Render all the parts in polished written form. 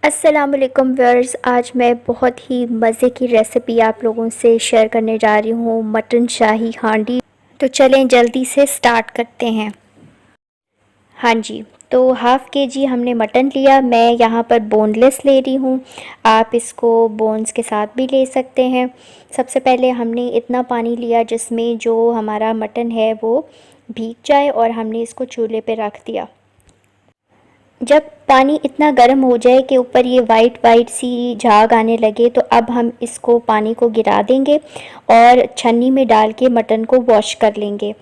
अस्सलामुअलैकुम व्यूअर्स, आज मैं बहुत ही मज़े की रेसिपी आप लोगों से शेयर करने जा रही हूँ, मटन शाही हांडी। तो चलें जल्दी से स्टार्ट करते हैं। हाँ जी, तो हाफ़ केजी हमने मटन लिया। मैं यहाँ पर बोनलेस ले रही हूँ, आप इसको बोन्स के साथ भी ले सकते हैं। सबसे पहले हमने इतना पानी लिया जिसमें जो हमारा मटन है वो भीग जाए और हमने इसको चूल्हे पे रख दिया। जब पानी इतना गर्म हो जाए कि ऊपर ये वाइट वाइट सी झाग आने लगे तो अब हम इसको पानी को गिरा देंगे और छन्नी में डाल के मटन को वॉश कर लेंगे।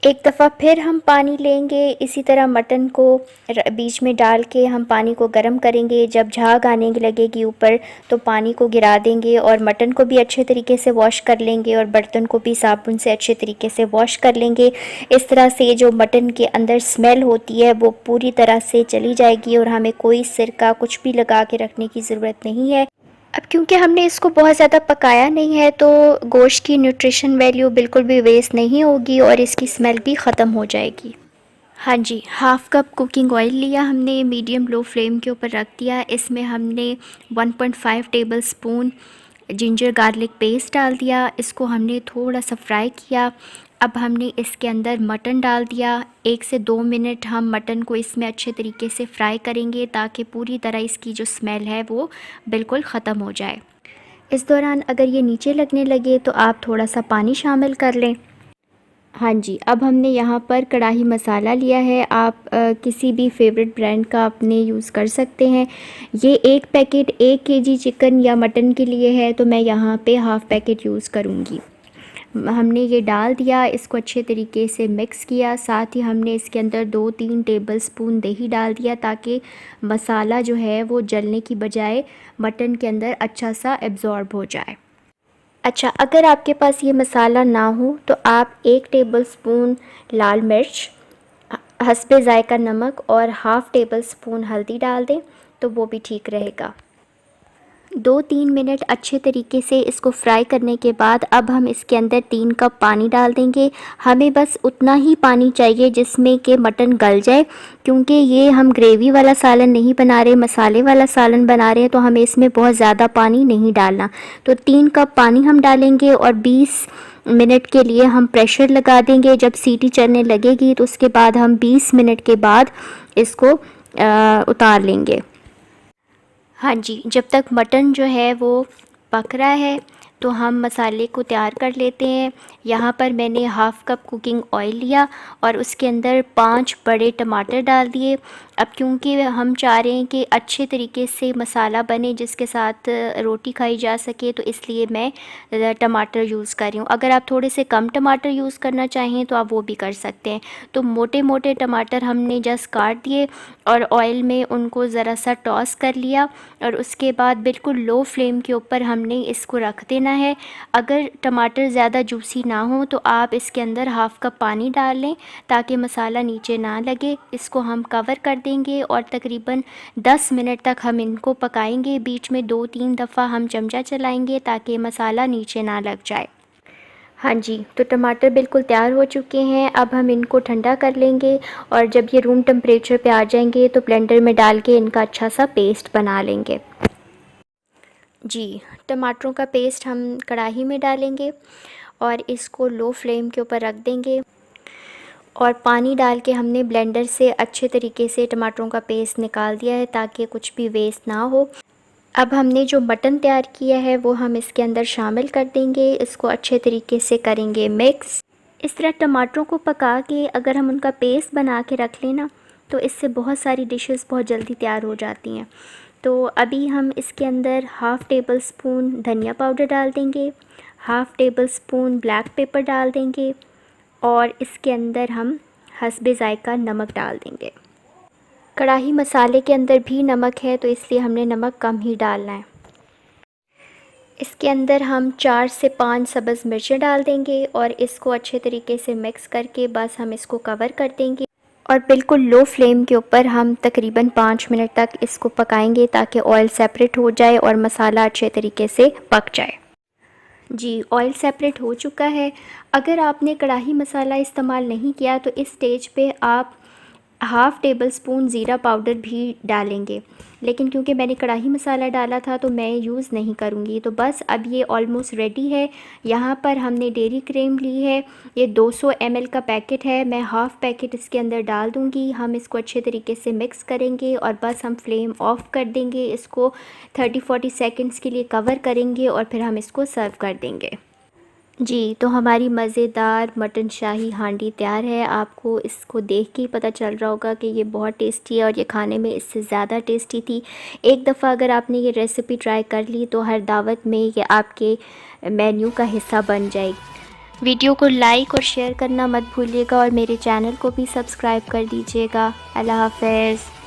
एक दफ़ा फिर हम पानी लेंगे, इसी तरह मटन को बीच में डाल के हम पानी को गर्म करेंगे। जब झाग आने लगेगी ऊपर तो पानी को गिरा देंगे और मटन को भी अच्छे तरीके से वॉश कर लेंगे और बर्तन को भी साबुन से अच्छे तरीके से वॉश कर लेंगे। इस तरह से जो मटन के अंदर स्मेल होती है वो पूरी तरह से चली जाएगी और हमें कोई सिरका कुछ भी लगा के रखने की ज़रूरत नहीं है। अब क्योंकि हमने इसको बहुत ज़्यादा पकाया नहीं है तो गोश्त की न्यूट्रिशन वैल्यू बिल्कुल भी वेस्ट नहीं होगी और इसकी स्मेल भी ख़त्म हो जाएगी। हाँ जी, हाफ़ कप कुकिंग ऑयल लिया हमने, मीडियम लो फ्लेम के ऊपर रख दिया। इसमें हमने 1.5 table spoon ginger garlic paste डाल दिया। इसको हमने थोड़ा सा फ्राई किया। अब हमने इसके अंदर मटन डाल दिया। 1 से 2 मिनट हम मटन को इसमें अच्छे तरीके से फ्राई करेंगे ताकि पूरी तरह इसकी जो स्मेल है वो बिल्कुल ख़त्म हो जाए। इस दौरान अगर ये नीचे लगने लगे तो आप थोड़ा सा पानी शामिल कर लें। हाँ जी, अब हमने यहाँ पर कढ़ाई मसाला लिया है। आप किसी भी फेवरेट ब्रांड का अपने यूज़ कर सकते हैं। ये एक पैकेट 1 केजी चिकन या मटन के लिए है तो मैं यहाँ पे हाफ़ पैकेट यूज़ करूँगी। हमने ये डाल दिया, इसको अच्छे तरीके से मिक्स किया। साथ ही हमने इसके अंदर 2-3 टेबलस्पून दही डाल दिया ताकि मसाला जो है वो जलने की बजाय मटन के अंदर अच्छा सा एब्ज़ॉर्ब हो जाए। अच्छा, अगर आपके पास ये मसाला ना हो तो आप 1 टेबलस्पून लाल मिर्च, हस्बे ज़ायका नमक और हाफ़ टेबल स्पून हल्दी डाल दें तो वो भी ठीक रहेगा। 2-3 मिनट अच्छे तरीके से इसको फ्राई करने के बाद अब हम इसके अंदर 3 कप पानी डाल देंगे। हमें बस उतना ही पानी चाहिए जिसमें कि मटन गल जाए, क्योंकि ये हम ग्रेवी वाला सालन नहीं बना रहे, मसाले वाला सालन बना रहे हैं, तो हमें इसमें बहुत ज़्यादा पानी नहीं डालना। तो 3 कप पानी हम डालेंगे और 20 मिनट के लिए हम प्रेशर लगा देंगे। जब सीटी चलने लगेगी तो उसके बाद हम 20 मिनट के बाद इसको उतार लेंगे। हाँ जी, जब तक मटन जो है वो पक रहा है तो हम मसाले को तैयार कर लेते हैं। यहाँ पर मैंने हाफ़ कप कुकिंग ऑयल लिया और उसके अंदर 5 बड़े टमाटर डाल दिए। अब क्योंकि हम चाह रहे हैं कि अच्छे तरीके से मसाला बने जिसके साथ रोटी खाई जा सके, तो इसलिए मैं टमाटर यूज़ कर रही हूँ। अगर आप थोड़े से कम टमाटर यूज़ करना चाहें तो आप वो भी कर सकते हैं। तो मोटे मोटे टमाटर हमने जस्ट काट दिए और ऑयल में उनको ज़रा सा टॉस कर लिया और उसके बाद बिल्कुल लो फ्लेम के ऊपर हमने इसको रख देना है। अगर टमाटर ज़्यादा जूसी ना हो तो आप इसके अंदर हाफ़ कप पानी डाल लें ताकि मसाला नीचे ना लगे। इसको हम कवर कर देंगे और तकरीबन 10 मिनट तक हम इनको पकाएंगे। बीच में 2-3 दफ़ा हम चमचा चलाएंगे ताकि मसाला नीचे ना लग जाए। हाँ जी, तो टमाटर बिल्कुल तैयार हो चुके हैं। अब हम इनको ठंडा कर लेंगे और जब ये रूम टेम्परेचर पे आ जाएंगे तो ब्लेंडर में डाल के इनका अच्छा सा पेस्ट बना लेंगे। जी, टमाटरों का पेस्ट हम कढ़ाई में डालेंगे और इसको लो फ्लेम के ऊपर रख देंगे और पानी डाल के हमने ब्लेंडर से अच्छे तरीके से टमाटरों का पेस्ट निकाल दिया है ताकि कुछ भी वेस्ट ना हो। अब हमने जो मटन तैयार किया है वो हम इसके अंदर शामिल कर देंगे। इसको अच्छे तरीके से करेंगे मिक्स। इस तरह टमाटरों को पका के अगर हम उनका पेस्ट बना के रख लेना तो इससे बहुत सारी डिशेस बहुत जल्दी तैयार हो जाती हैं। तो अभी हम इसके अंदर हाफ़ टेबल स्पून धनिया पाउडर डाल देंगे, half table spoon black pepper डाल देंगे और इसके अंदर हम हस्बे ज़ायका नमक डाल देंगे। कढ़ाई मसाले के अंदर भी नमक है तो इसलिए हमने नमक कम ही डालना है। इसके अंदर हम 4 से 5 सब्ज़ मिर्चें डाल देंगे और इसको अच्छे तरीके से मिक्स करके बस हम इसको कवर कर देंगे और बिल्कुल लो फ्लेम के ऊपर हम तकरीबन 5 मिनट तक इसको पकाएंगे ताकि ऑयल सेपरेट हो जाए और मसाला अच्छे तरीके से पक जाए। जी, ऑयल सेपरेट हो चुका है। अगर आपने कढ़ाई मसाला इस्तेमाल नहीं किया तो इस स्टेज पे आप हाफ़ टेबल स्पून ज़ीरा पाउडर भी डालेंगे, लेकिन क्योंकि मैंने कढ़ाई मसाला डाला था तो मैं यूज़ नहीं करूँगी। तो बस अब ये ऑलमोस्ट रेडी है। यहाँ पर हमने डेयरी क्रीम ली है, ये 200 ml का पैकेट है। मैं हाफ़ पैकेट इसके अंदर डाल दूँगी। हम इसको अच्छे तरीके से मिक्स करेंगे और बस हम फ्लेम ऑफ़ कर देंगे। इसको 30-40 सेकंड्स के लिए कवर करेंगे और फिर हम इसको सर्व कर देंगे। जी, तो हमारी मज़ेदार मटन शाही हांडी तैयार है। आपको इसको देख के ही पता चल रहा होगा कि ये बहुत टेस्टी है और ये खाने में इससे ज़्यादा टेस्टी थी। एक दफ़ा अगर आपने ये रेसिपी ट्राई कर ली तो हर दावत में ये आपके मेन्यू का हिस्सा बन जाएगी। वीडियो को लाइक और शेयर करना मत भूलिएगा और मेरे चैनल को भी सब्सक्राइब कर दीजिएगा। अल्लाह हाफ़िज़।